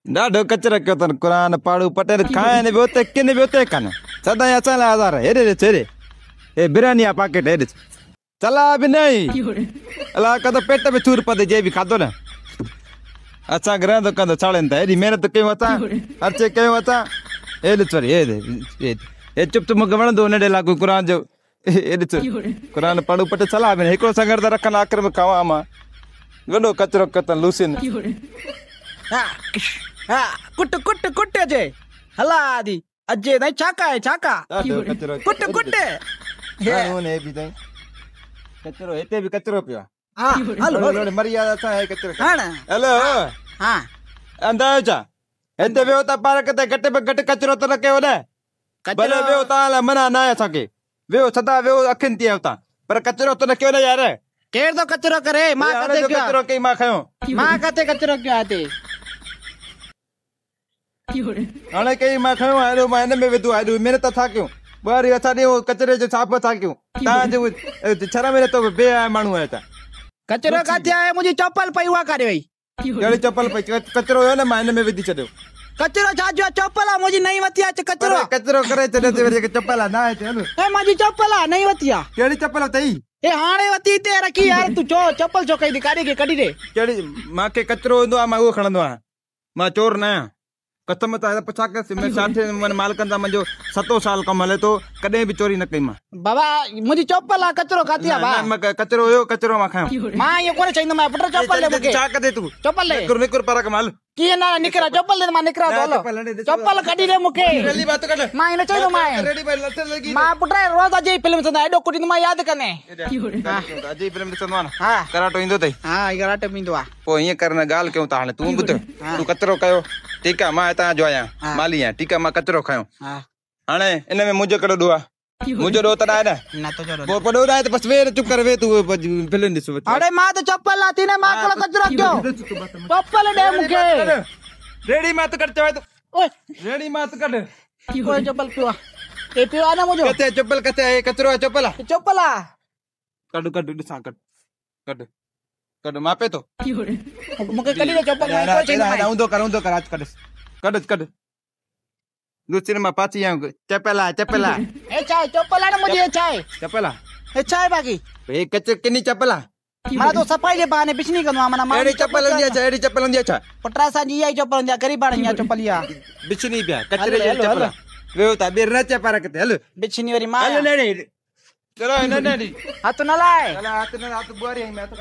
ॾाढो कचरो कयो अथनि क़ुरान पाड़ू पटेल खाए ने ॿियो त किन ॿियो त कान सदाईं असां लाइ आज़ार हेॾे ॾिस हेॾे हे बिरयानी आहे पाकेट हेॾे चला बि न अलाह कंदो पेट में सूर पते जे बि खाधो न असां रहंदो कंदो साड़नि त हेॾी महिनत कयूं असां ख़र्चे कयूं असां हे ॾिस वरी हे चुप चुप मूंखे वणंदो हुन ॾे लागू क़ुरान जो हे ॾिस क़ुरान पाड़ू पटेल सलाह बि न हिकिड़ो संगर त रखनि आख़िर में खावां मां वॾो कचरो कयो अथनि लूसिन हा कुट कुट कुट अजय हला आदि अजय नहीं चाका है चाका कुट कुट हे बि ताईं कचरो हिते बि कचरो पियो हां हलो मर्यादा सां हे कचरो हां हेलो हां अंदाज़ छा हिते वियो था पार्क ते घटि में घटि कचरो त न कयो न भले वियो तव्हां लाइ मना न आहे असांखे वियो सदा वियो अखियुनि थी आयो तव्हां पर कचरो त न कयो न यार केर तो कचरो करे मां कते कचरो कई मां खयो मां कते कचरो कयो आते हाणे कई मां खयो हेॾो मां हिन में विधो हेॾो महिनत था कयूं ॿारी असां ॾियूं कचरे जो साफ़ था कयूं तव्हांजो शर्म में नथो बे माण्हू आहे त कचरो काथे आहे मुंहिंजी चप्पल पई हुआ काॾे वई कहिड़ी चप्पल पई कचरो हुयो न मां हिन में विधी छॾियो कचरो छा जो चप्पल आहे मुंहिंजी नई वती आहे कचरो कचरो करे छॾियो ते वरी चप्पल आहे न आहे हलो ए मुंहिंजी चप्पल आहे नई वती आहे कहिड़ी चप्पल अथई ए हाणे वती ते रखी यार तू चो चप्पल छो कई काॾे के कढी दे कहिड़ी मूंखे कचरो हूंदो आहे मां उहो खणंदो आहियां मां चोर न आहियां कसम त छा कयोसि मैं साठे मालिकनि सां मुंहिंजो 7 साल कमु हले थो कॾहिं बि चोरी न कई मां बाबा मुंहिंजी चप्पल आहे कचरो काथे आहे भाउ कचरो हुयो कचरो मां खयो मां इहो कोन चईंदो मां पुट चप्पल ले मूंखे छा कदे तूं चप्पल ले निकुर पर कमाल कीअं न निकरा चप्पल ले मां निकरा तो चप्पल कढी दे मूंखे जल्दी बात कर मां इन चईंदो मां पुट रोज़ अजय फिल्म चंदा एॾो कुटी मां यादि कने अजय फिल्म ॾिसंदो आहे न हा कराटो ईंदो अथई हा कराटे पींदो आहे पोइ ईअं कर न ॻाल्हि कयूं था हाणे तूं ॿुध तूं कचरो कयो ठीकु आहे मां हितां जो आहियां माली आहियां ठीकु आहे मां कचरो खयो हाणे इन में मुंहिंजो कहिड़ो ॾोह आहे मुंहिंजो ॾोह त आहे न पोइ पढ़ो न आहे त बसि वेर चुप कर वे तूं फिल्म ॾिस अरे मां त चप्पल लाती न मां कहिड़ो कचरो कयो चप्पल ॾे मूंखे रेडी मत कर चवे तो ओए रेडी मत कर कोई चप्पल पियो आहे पियो आहे न मुंहिंजो किथे चप्पल किथे आहे कचरो आहे चप्पल आहे चप्पल आहे कढ कढ ॾिसां कढ कढ मापे तो मूंखे कढी दे चप्पल मां कोई चईंदो ऊंधो कर आज कढ दूसरे में पाची आऊं चप्पल आहे ए चाय चप्पल आहे न मुंहिंजी चाय चप्पल आहे ए चाय बाकी ए कच किनी चप्पल आहे मां तो सफाई जे बहाने कुछ नहीं कंदो माना एड़ी चप्पल हूंदी आहे एड़ी चप्पल हूंदी आहे छा पटरा सा जी आई चप्पल हूंदी आहे गरीब बाण जी चप्पल या बिछनी पिया कचरे जी चप्पल वेहो ता बेर न चे पार कते हल बिछनी वरी मां हल न चलो न हाथ न लाए हाथ बुआरी मैं तो